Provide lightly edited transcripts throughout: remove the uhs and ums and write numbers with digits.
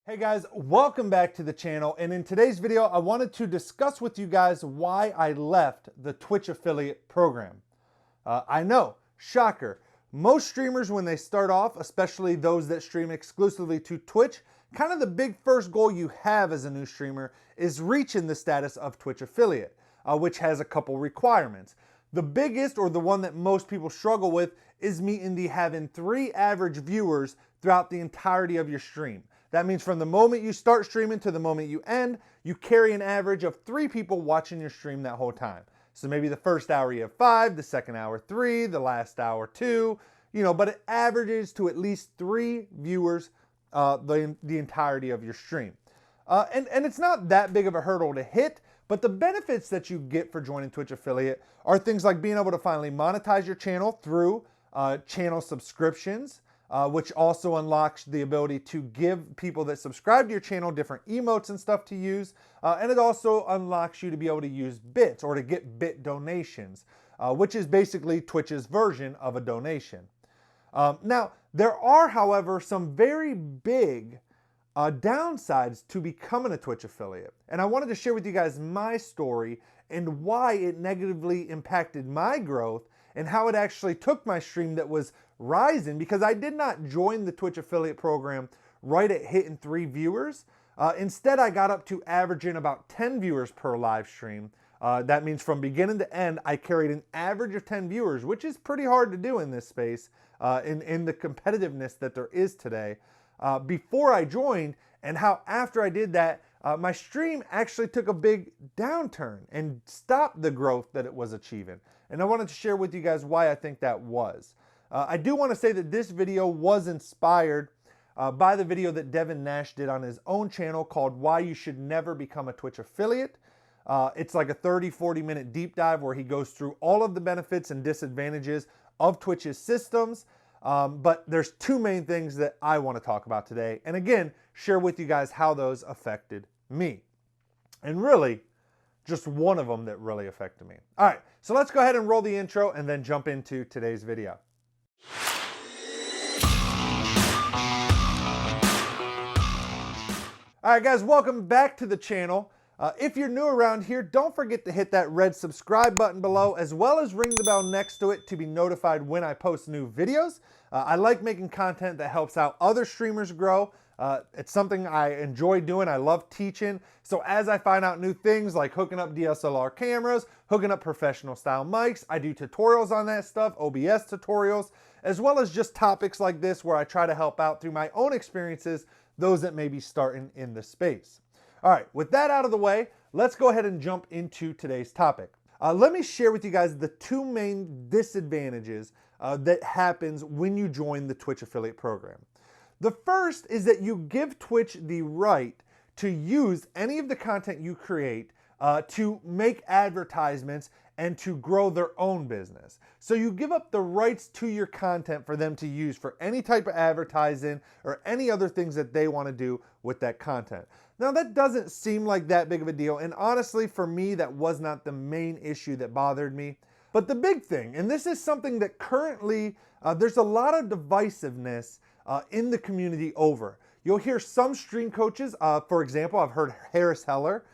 Hey guys, welcome back to the channel, and in today's video I wanted to discuss with you guys why I left the Twitch affiliate program. I know, shocker, most streamers when they start off, especially those that stream exclusively to Twitch, kind of the big first goal you have as a new streamer is reaching the status of Twitch affiliate, which has a couple requirements. The biggest, or the one that most people struggle with, is meeting the having 3 average viewers throughout the entirety of your stream. That means from the moment you start streaming to the moment you end, you carry an average of 3 people watching your stream that whole time. So maybe the first hour you have 5, the second hour 3, the last hour 2, but it averages to at least 3 viewers the entirety of your stream. And it's not that big of a hurdle to hit, but the benefits that you get for joining Twitch affiliate are things like being able to finally monetize your channel through channel subscriptions, which also unlocks the ability to give people that subscribe to your channel different emotes and stuff to use. And it also unlocks you to be able to use bits or to get bit donations, which is basically Twitch's version of a donation. Now, there are, however, some very big downsides to becoming a Twitch affiliate. And I wanted to share with you guys my story and why it negatively impacted my growth and how it actually took my stream that was rising, because I did not join the Twitch affiliate program right at hitting 3 viewers. Instead, I got up to averaging about 10 viewers per live stream. That means from beginning to end, I carried an average of 10 viewers, which is pretty hard to do in this space, in the competitiveness that there is today. Before I joined, and how after I did that, my stream actually took a big downturn and stopped the growth that it was achieving. And I wanted to share with you guys why I think that was. I do want to say that this video was inspired by the video that Devin Nash did on his own channel called Why You Should Never Become a Twitch Affiliate. It's like a 30-40 minute deep dive where he goes through all of the benefits and disadvantages of Twitch's systems. But there's 2 main things that I want to talk about today. And again, share with you guys how those affected me. And really, just one of them that really affected me. All right, so let's go ahead and roll the intro and then jump into today's video. All right, guys, welcome back to the channel. If you're new around here, don't forget to hit that red subscribe button below, as well as ring the bell next to it to be notified when I post new videos. I like making content that helps out other streamers grow. It's something I enjoy doing. I love teaching. So as I find out new things like hooking up DSLR cameras, hooking up professional style mics, I do tutorials on that stuff, OBS tutorials, as well as just topics like this where I try to help out through my own experiences, those that may be starting in the space. All right, with that out of the way, let's go ahead and jump into today's topic. Let me share with you guys the 2 main disadvantages that happens when you join the Twitch affiliate program. The first is that you give Twitch the right to use any of the content you create to make advertisements and to grow their own business. So you give up the rights to your content for them to use for any type of advertising or any other things that they want to do with that content. Now that doesn't seem like that big of a deal, and honestly for me that was not the main issue that bothered me. But the big thing, and this is something that currently there's a lot of divisiveness in the community over. You'll hear some stream coaches, for example, I've heard Harris Heller,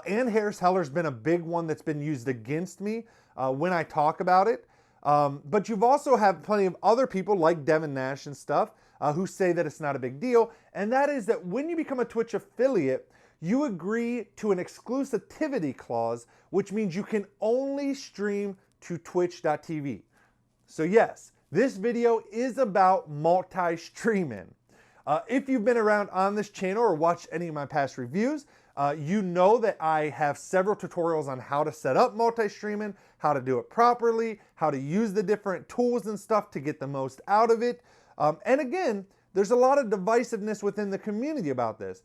and Harris Heller's been a big one that's been used against me when I talk about it. But you've also have plenty of other people like Devin Nash and stuff who say that it's not a big deal. And that is that when you become a Twitch affiliate, you agree to an exclusivity clause, which means you can only stream to twitch.tv. So yes, this video is about multi-streaming. If you've been around on this channel or watched any of my past reviews, you know that I have several tutorials on how to set up multi-streaming, how to do it properly, how to use the different tools and stuff to get the most out of it. And again, there's a lot of divisiveness within the community about this.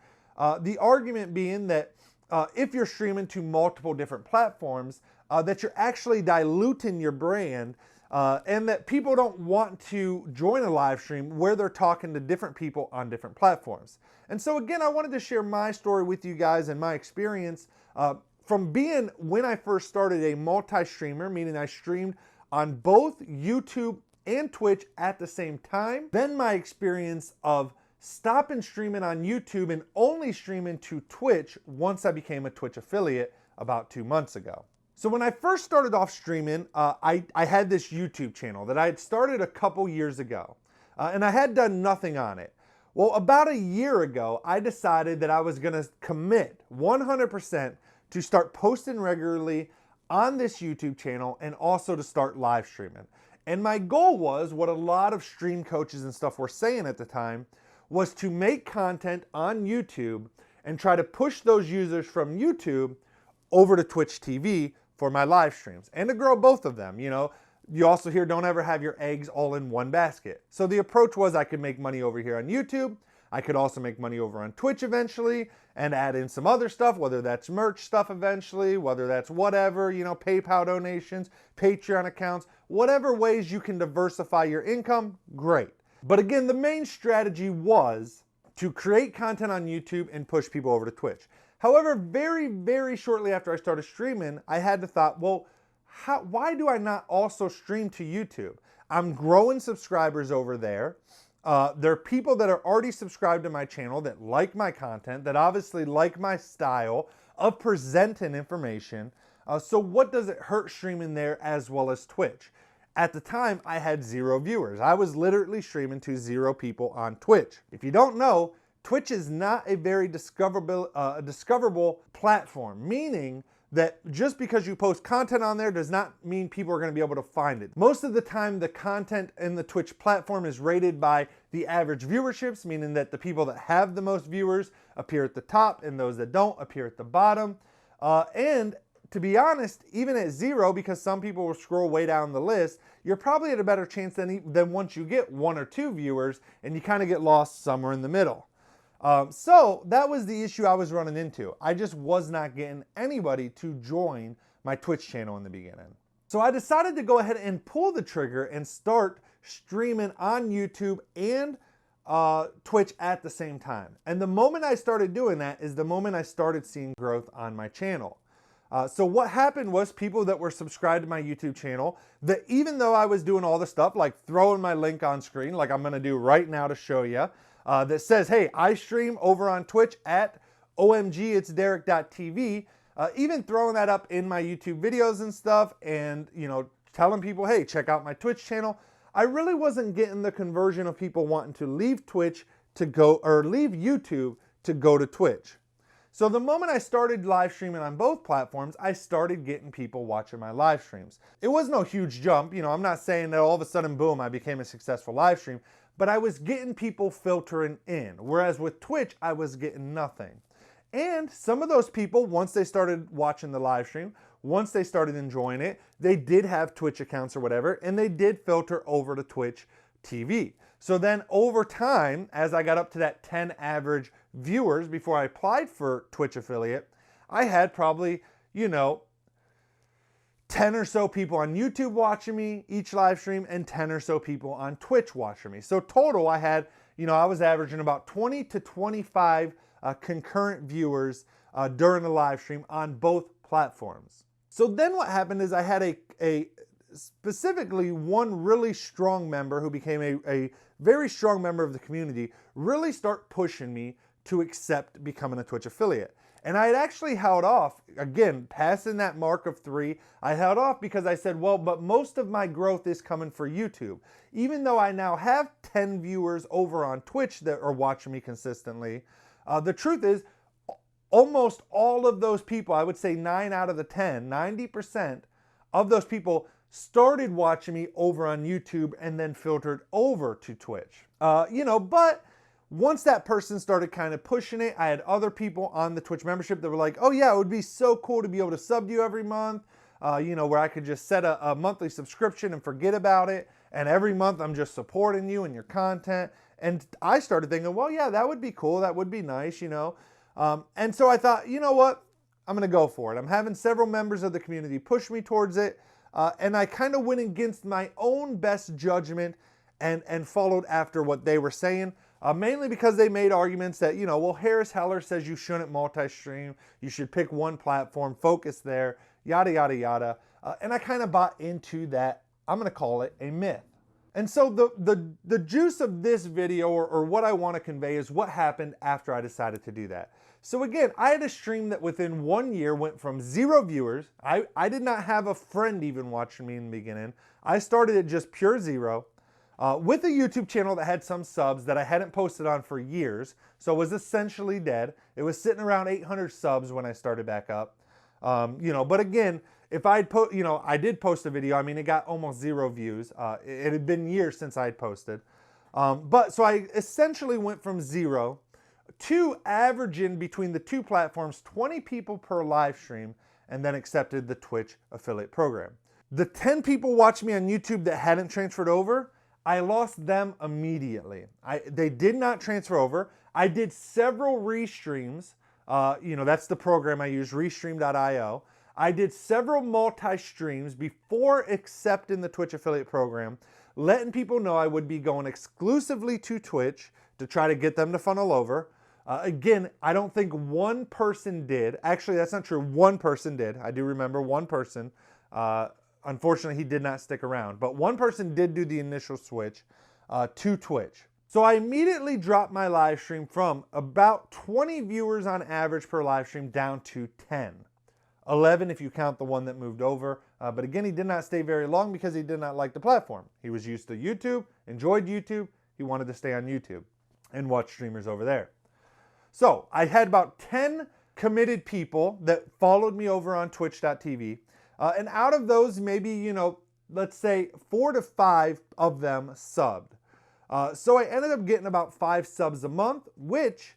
The argument being that if you're streaming to multiple different platforms, that you're actually diluting your brand, and that people don't want to join a live stream where they're talking to different people on different platforms. And so again, I wanted to share my story with you guys and my experience from being, when I first started, a multi-streamer, meaning I streamed on both YouTube and Twitch at the same time. Then my experience of stopping streaming on YouTube and only streaming to Twitch once I became a Twitch affiliate about 2 months ago. So when I first started off streaming, I had this YouTube channel that I had started a couple years ago, and I had done nothing on it. Well, about a year ago, I decided that I was gonna commit 100% to start posting regularly on this YouTube channel and also to start live streaming. And my goal was, what a lot of stream coaches and stuff were saying at the time, was to make content on YouTube and try to push those users from YouTube over to Twitch TV for my live streams and to grow both of them. You know, you also hear don't ever have your eggs all in one basket. So the approach was I could make money over here on YouTube. I could also make money over on Twitch eventually and add in some other stuff, whether that's merch stuff eventually, whether that's whatever, you know, PayPal donations, Patreon accounts, whatever ways you can diversify your income, great. But again, the main strategy was to create content on YouTube and push people over to Twitch. However, very, very shortly after I started streaming, I had to thought, well, why do I not also stream to YouTube? I'm growing subscribers over there. There are people that are already subscribed to my channel that like my content, that obviously like my style of presenting information. So what does it hurt streaming there as well as Twitch? At the time, I had 0 viewers. I was literally streaming to 0 people on Twitch. If you don't know, Twitch is not a very discoverable platform, meaning that just because you post content on there does not mean people are going to be able to find it. Most of the time, the content in the Twitch platform is rated by the average viewerships, meaning that the people that have the most viewers appear at the top and those that don't appear at the bottom. And to be honest, even at 0, because some people will scroll way down the list, you're probably at a better chance than once you get 1 or 2 viewers and you kind of get lost somewhere in the middle. So that was the issue I was running into. I just was not getting anybody to join my Twitch channel in the beginning. So I decided to go ahead and pull the trigger and start streaming on YouTube and Twitch at the same time. And the moment I started doing that is the moment I started seeing growth on my channel. So what happened was people that were subscribed to my YouTube channel, that even though I was doing all the stuff like throwing my link on screen, like I'm gonna do right now to show you, that says, hey, I stream over on Twitch at omgitsderek.tv, even throwing that up in my YouTube videos and stuff and, you know, telling people, hey, check out my Twitch channel. I really wasn't getting the conversion of people wanting to leave Twitch to go, or leave YouTube to go to Twitch. So the moment I started live streaming on both platforms, I started getting people watching my live streams. It was no huge jump. You know, I'm not saying that all of a sudden, boom, I became a successful live stream, but I was getting people filtering in. Whereas with Twitch, I was getting nothing. And some of those people, once they started watching the live stream, once they started enjoying it, they did have Twitch accounts or whatever, and they did filter over to Twitch TV. So then over time, as I got up to that 10 average viewers before I applied for Twitch affiliate, I had probably, you know, 10 or so people on YouTube watching me each live stream and 10 or so people on Twitch watching me. So total I had, you know, I was averaging about 20 to 25 concurrent viewers during the live stream on both platforms. So then what happened is I had specifically one really strong member who became a very strong member of the community really start pushing me to accept becoming a Twitch affiliate. And I had actually held off, again, passing that mark of 3, I held off because I said, well, but most of my growth is coming for YouTube. Even though I now have 10 viewers over on Twitch that are watching me consistently, the truth is almost all of those people, I would say 9 out of the 10, 90% of those people started watching me over on YouTube and then filtered over to Twitch. You know, but once that person started kind of pushing it, I had other people on the Twitch membership that were like, oh yeah, it would be so cool to be able to sub to you every month, you know, where I could just set a monthly subscription and forget about it. And every month I'm just supporting you and your content. And I started thinking, well, yeah, that would be cool. That would be nice, you know. And so I thought, you know what? I'm going to go for it. I'm having several members of the community push me towards it. And I kind of went against my own best judgment and followed after what they were saying. Mainly because they made arguments that, you know, well, Harris Heller says you shouldn't multi-stream. You should pick one platform, focus there, yada, yada, yada. And I kind of bought into that, I'm going to call it a myth. And so the juice of this video, or what I want to convey, is what happened after I decided to do that. So again, I had a stream that within 1 year went from 0 viewers. I did not have a friend even watching me in the beginning. I started at just pure 0. With a YouTube channel that had some subs that I hadn't posted on for years, so it was essentially dead. It was sitting around 800 subs when I started back up. But again, if I'd I did post a video. I mean, it got almost 0 views. It had been years since I'd posted. But so I essentially went from 0 to averaging between the two platforms 20 people per live stream, and then accepted the Twitch affiliate program. The 10 people watching me on YouTube that hadn't transferred over, I lost them immediately. They did not transfer over. I did several restreams. That's the program I use, restream.io. I did several multi-streams before accepting the Twitch affiliate program, letting people know I would be going exclusively to Twitch to try to get them to funnel over. Again, I don't think one person did. Actually, that's not true. One person did. I do remember one person. Unfortunately, he did not stick around. But one person did do the initial switch to Twitch. So I immediately dropped my live stream from about 20 viewers on average per live stream down to 10. 11 if you count the one that moved over. But again, he did not stay very long because he did not like the platform. He was used to YouTube, enjoyed YouTube. He wanted to stay on YouTube and watch streamers over there. So I had about 10 committed people that followed me over on twitch.tv. And out of those, maybe, let's say 4 to 5 of them subbed. So I ended up getting about 5 subs a month, which,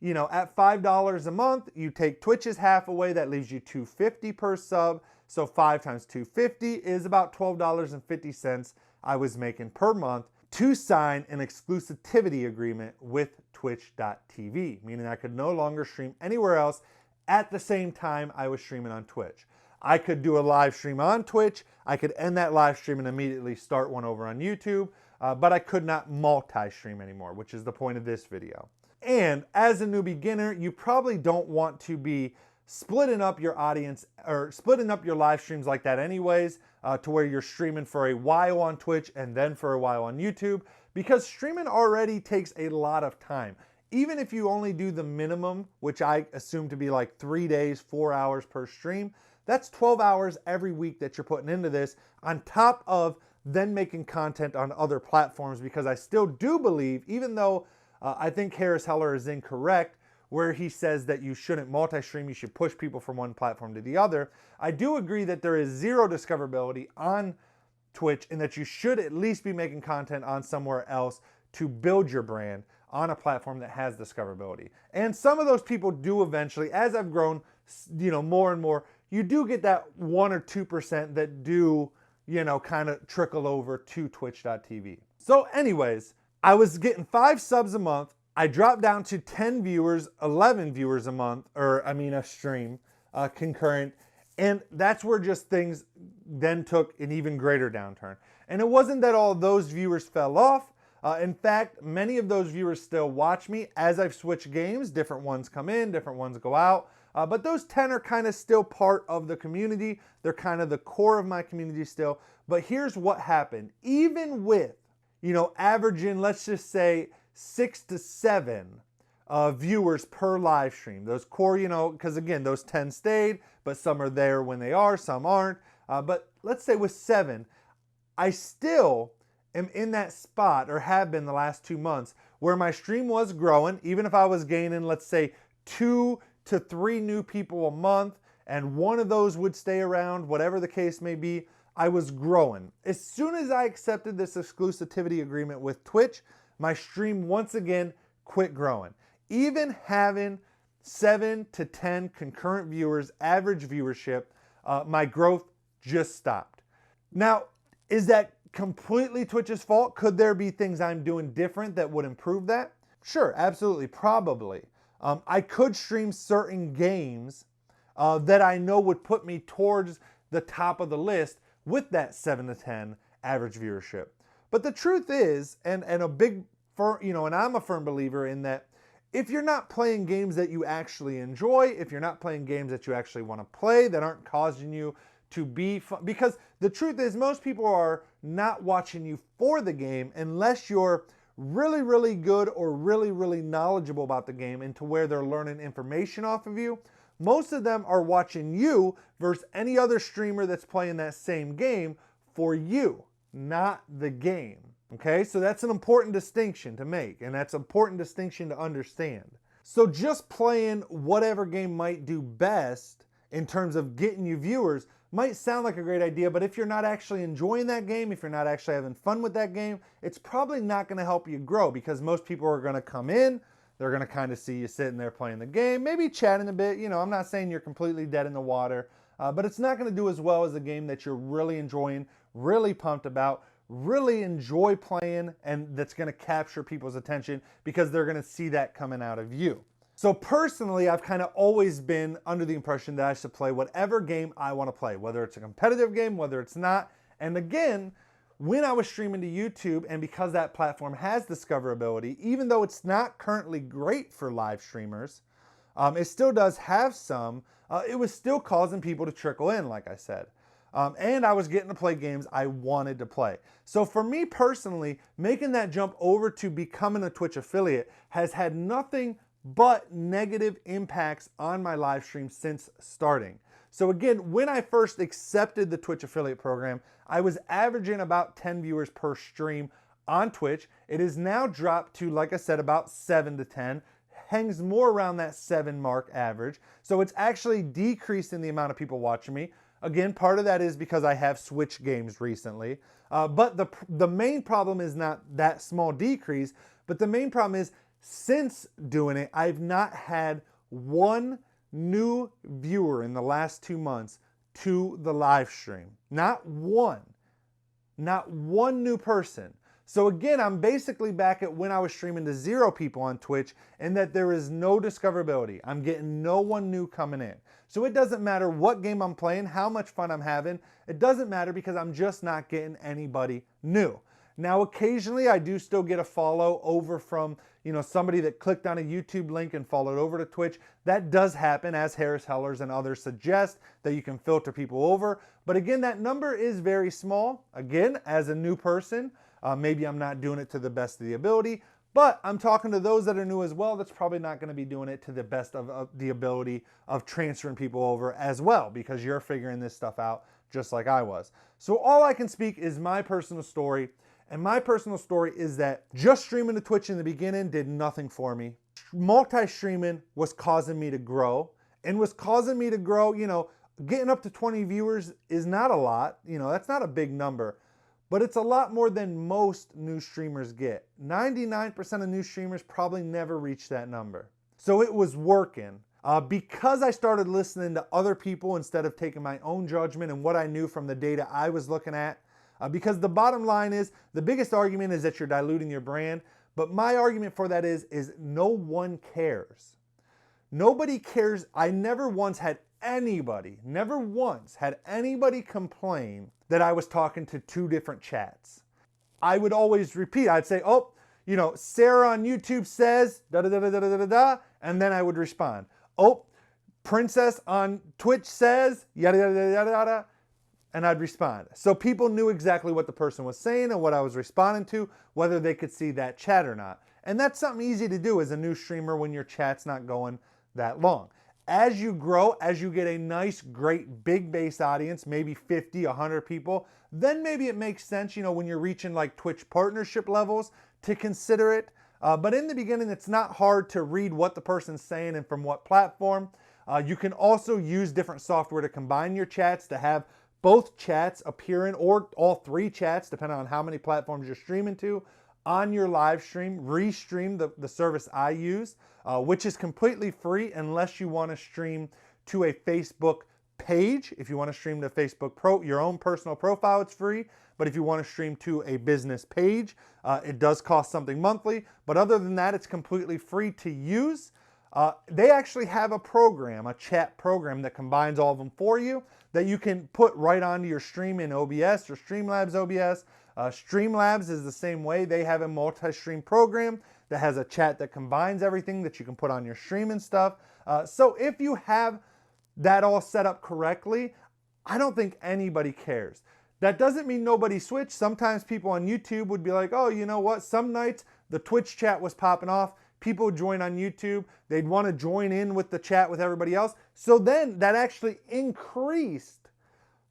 at $5 a month, you take Twitch's half away, that leaves you $2.50 per sub. So 5 times $2.50 is about $12.50 I was making per month to sign an exclusivity agreement with twitch.tv, meaning I could no longer stream anywhere else at the same time I was streaming on Twitch. I could do a live stream on Twitch, I could end that live stream and immediately start one over on YouTube, but I could not multi-stream anymore, which is the point of this video. And as a new beginner, you probably don't want to be splitting up your audience or splitting up your live streams like that anyways, to where you're streaming for a while on Twitch and then for a while on YouTube, because streaming already takes a lot of time. Even if you only do the minimum, which I assume to be like 3 days, 4 hours per stream, that's 12 hours every week that you're putting into this, on top of then making content on other platforms, because I still do believe, even though I think Harris Heller is incorrect, where he says that you shouldn't multi-stream, you should push people from one platform to the other. I do agree that there is zero discoverability on Twitch and that you should at least be making content on somewhere else to build your brand on a platform that has discoverability. And some of those people do eventually, as I've grown, more and more, you do get that 1 or 2% that do, kind of trickle over to twitch.tv. So anyways, I was getting 5 subs a month. I dropped down to 10 viewers, 11 viewers a month, a stream, concurrent. And that's where just things then took an even greater downturn. And it wasn't that all those viewers fell off. In fact, many of those viewers still watch me as I've switched games. Different ones come in, different ones go out. But those 10 are kind of still part of the community. They're kind of the core of my community still. But here's what happened. Even with, averaging, let's just say, 6 to 7 viewers per live stream. Those core, because again, those 10 stayed, but some are there when they are, some aren't. But let's say with 7, I still am in that spot, or have been the last 2 months, where my stream was growing, even if I was gaining, let's say, 2 to 3 new people a month, and one of those would stay around, whatever the case may be, I was growing. As soon as I accepted this exclusivity agreement with Twitch, my stream once again quit growing. Even having 7 to 10 concurrent viewers, average viewership, my growth just stopped. Now, is that completely Twitch's fault? Could there be things I'm doing different that would improve that? Sure, absolutely, probably. I could stream certain games that I know would put me towards the top of the list with that 7 to 10 average viewership. But the truth is, and I'm a firm believer in that, if you're not playing games that you actually enjoy, if you're not playing games that you actually want to play, that aren't causing you to be fun, because the truth is most people are not watching you for the game unless you're really, really good or really, really knowledgeable about the game and to where they're learning information off of you. Most of them are watching you versus any other streamer that's playing that same game for you, not the game. Okay, so that's an important distinction to make, and that's an important distinction to understand. So just playing whatever game might do best in terms of getting you viewers might sound like a great idea, but if you're not actually enjoying that game, if you're not actually having fun with that game, it's probably not going to help you grow, because most people are going to come in, they're going to kind of see you sitting there playing the game, maybe chatting a bit. You know, I'm not saying you're completely dead in the water, but it's not going to do as well as a game that you're really enjoying, really pumped about, really enjoy playing, and that's going to capture people's attention because they're going to see that coming out of you. So personally, I've kind of always been under the impression that I should play whatever game I want to play, whether it's a competitive game, whether it's not. And again, when I was streaming to YouTube, and because that platform has discoverability, even though it's not currently great for live streamers, it still does have some, it was still causing people to trickle in, like I said. And I was getting to play games I wanted to play. So for me personally, making that jump over to becoming a Twitch affiliate has had nothing but negative impacts on my live stream since starting. So again, when I first accepted the Twitch affiliate program, I was averaging about 10 viewers per stream on Twitch. It is now dropped to, like I said, about 7 to 10, hangs more around that 7 mark average. So it's actually decreased in the amount of people watching me. Again, part of that is because I have switched games recently. But the main problem is not that small decrease, but the main problem is since doing it, I've not had one new viewer in the last 2 months to the live stream. Not one new person. So again, I'm basically back at when I was streaming to 0 people on Twitch, and that there is no discoverability. I'm getting no one new coming in. So it doesn't matter what game I'm playing, how much fun I'm having. It doesn't matter because I'm just not getting anybody new. Now, occasionally I do still get a follow over from, you know, somebody that clicked on a YouTube link and followed over to Twitch. That does happen, as Harris Hellers and others suggest, that you can filter people over. But again, that number is very small. Again, as a new person, maybe I'm not doing it to the best of the ability, but I'm talking to those that are new as well. That's probably not going to be doing it to the best of the ability of transferring people over as well, because you're figuring this stuff out just like I was. So all I can speak is my personal story. And my personal story is that just streaming to Twitch in the beginning did nothing for me. Multi-streaming was causing me to grow, and was causing me to grow, you know, getting up to 20 viewers is not a lot. You know, that's not a big number, but it's a lot more than most new streamers get. 99% of new streamers probably never reach that number. So it was working. Because I started listening to other people instead of taking my own judgment and what I knew from the data I was looking at. Because the bottom line is, the biggest argument is that you're diluting your brand. But my argument for that is no one cares. Nobody cares. I never once had anybody complain that I was talking to 2 different chats. I would always repeat. I'd say, oh, you know, Sarah on YouTube says da da da da da da da da, and then I would respond. Oh, Princess on Twitch says yada yada yada yada. And I'd respond. So people knew exactly what the person was saying and what I was responding to, whether they could see that chat or not. And that's something easy to do as a new streamer when your chat's not going that long. As you grow, as you get a nice, great, big base audience, maybe 50, 100 people, then maybe it makes sense, you know, when you're reaching like Twitch partnership levels, to consider it. But in the beginning, it's not hard to read what the person's saying and from what platform. You can also use different software to combine your chats to have both chats appearing, or all 3 chats, depending on how many platforms you're streaming to, on your live stream. Restream, the service I use, which is completely free unless you want to stream to a Facebook page. If you want to stream to Facebook your own personal profile, it's free. But if you want to stream to a business page, it does cost something monthly. But other than that, it's completely free to use. They actually have a program, a chat program that combines all of them for you, that you can put right onto your stream in OBS or Streamlabs OBS. Streamlabs is the same way. They have a multi-stream program that has a chat that combines everything that you can put on your stream and stuff. So if you have that all set up correctly, I don't think anybody cares. That doesn't mean nobody switched. Sometimes people on YouTube would be like, oh, you know what? Some nights the Twitch chat was popping off. People would join on YouTube. They'd want to join in with the chat with everybody else. So then that actually increased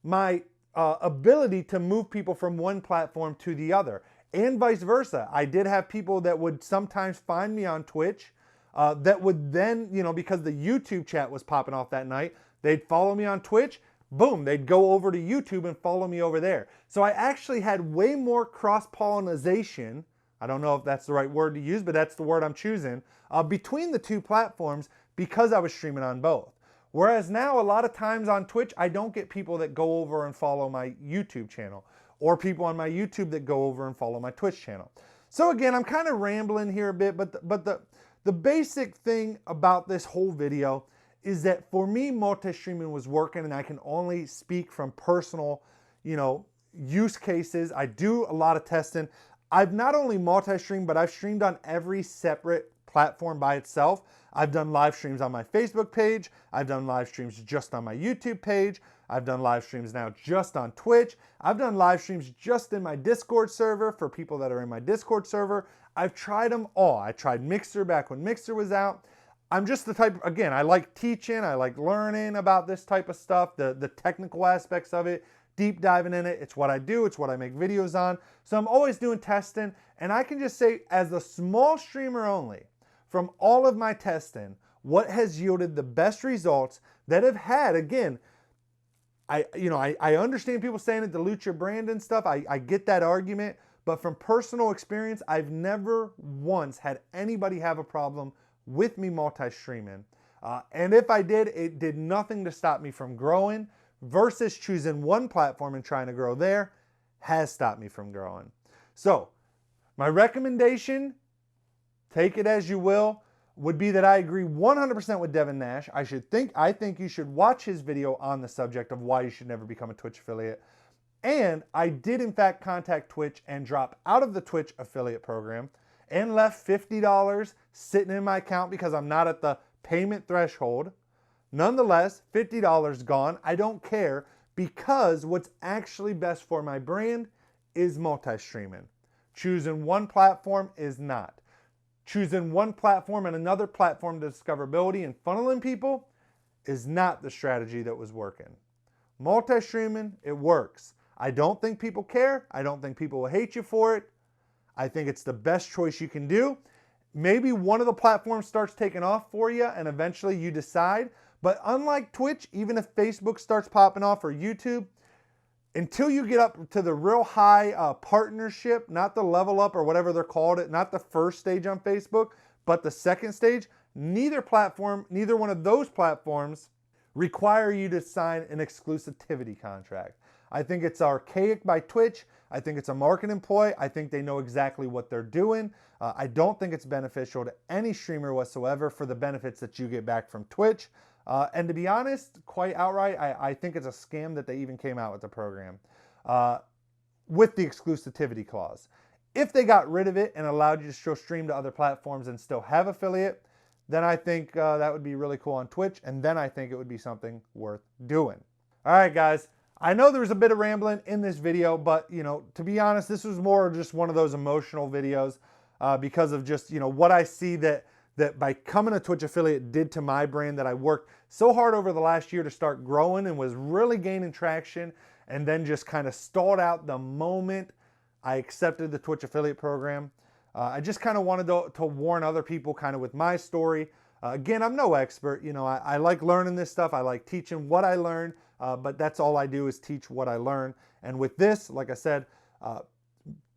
my ability to move people from one platform to the other, and vice versa. I did have people that would sometimes find me on Twitch that would then, because the YouTube chat was popping off that night, they'd follow me on Twitch. Boom, they'd go over to YouTube and follow me over there. So I actually had way more cross-pollination, I don't know if that's the right word to use, but that's the word I'm choosing, between the two platforms because I was streaming on both. Whereas now, a lot of times on Twitch, I don't get people that go over and follow my YouTube channel, or people on my YouTube that go over and follow my Twitch channel. So again, I'm kind of rambling here a bit, but the basic thing about this whole video is that for me, multi-streaming was working, and I can only speak from personal, use cases. I do a lot of testing. I've not only multi-streamed, but I've streamed on every separate platform by itself. I've done live streams on my Facebook page. I've done live streams just on my YouTube page. I've done live streams now just on Twitch. I've done live streams just in my Discord server for people that are in my Discord server. I've tried them all. I tried Mixer back when Mixer was out. I'm just the type, again, I like teaching, I like learning about this type of stuff, the technical aspects of it, deep diving in it. It's what I do, it's what I make videos on. So I'm always doing testing, and I can just say, as a small streamer only, from all of my testing, what has yielded the best results that have had, again, I understand people saying it dilutes your brand and stuff. I get that argument, but from personal experience, I've never once had anybody have a problem with me multi-streaming. And if I did, it did nothing to stop me from growing, versus choosing one platform and trying to grow there has stopped me from growing. So my recommendation, take it as you will, would be that I agree 100% with Devin Nash. I think you should watch his video on the subject of why you should never become a Twitch affiliate. And I did in fact contact Twitch and drop out of the Twitch affiliate program and left $50 sitting in my account because I'm not at the payment threshold. Nonetheless, $50 gone. I don't care, because what's actually best for my brand is multi-streaming. Choosing one platform is not. Choosing one platform and another platform to discoverability and funneling people is not the strategy that was working. Multi-streaming, it works. I don't think people care. I don't think people will hate you for it. I think it's the best choice you can do. Maybe one of the platforms starts taking off for you and eventually you decide. But unlike Twitch, even if Facebook starts popping off or YouTube, until you get up to the real high partnership, not the level up or whatever they're called it, not the first stage on Facebook, but the second stage, neither one of those platforms require you to sign an exclusivity contract. I think it's archaic by Twitch. I think it's a marketing ploy. I think they know exactly what they're doing. I don't think it's beneficial to any streamer whatsoever for the benefits that you get back from Twitch. And to be honest, quite outright, I think it's a scam that they even came out with the program with the exclusivity clause. If they got rid of it and allowed you to still stream to other platforms and still have affiliate, then I think that would be really cool on Twitch, and then I think it would be something worth doing. All right, guys. I know there was a bit of rambling in this video, but to be honest, this was more just one of those emotional videos because of just what I see that by becoming a Twitch affiliate did to my brand, that I worked so hard over the last year to start growing and was really gaining traction, and then just kind of stalled out the moment I accepted the Twitch affiliate program. I just kind of wanted to warn other people kind of with my story. Again, I'm no expert. I like learning this stuff. I like teaching what I learn. But that's all I do is teach what I learn. And with this, like I said,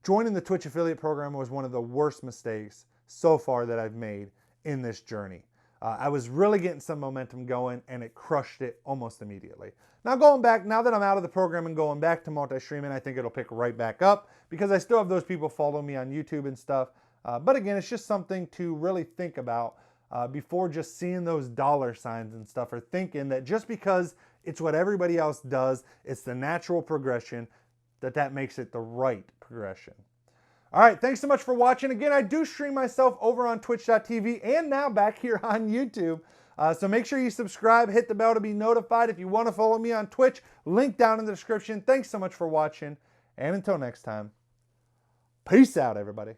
joining the Twitch affiliate program was one of the worst mistakes so far that I've made in this journey. I was really getting some momentum going, and it crushed it almost immediately. Now that I'm out of the program and going back to multi-streaming, I think it'll pick right back up because I still have those people follow me on YouTube and stuff. But again, it's just something to really think about before just seeing those dollar signs and stuff, or thinking that just because it's what everybody else does, it's the natural progression, that makes it the right progression. All right, thanks so much for watching. Again, I do stream myself over on twitch.tv and now back here on YouTube. So make sure you subscribe, hit the bell to be notified. If you want to follow me on Twitch, link down in the description. Thanks so much for watching, and until next time, peace out, everybody.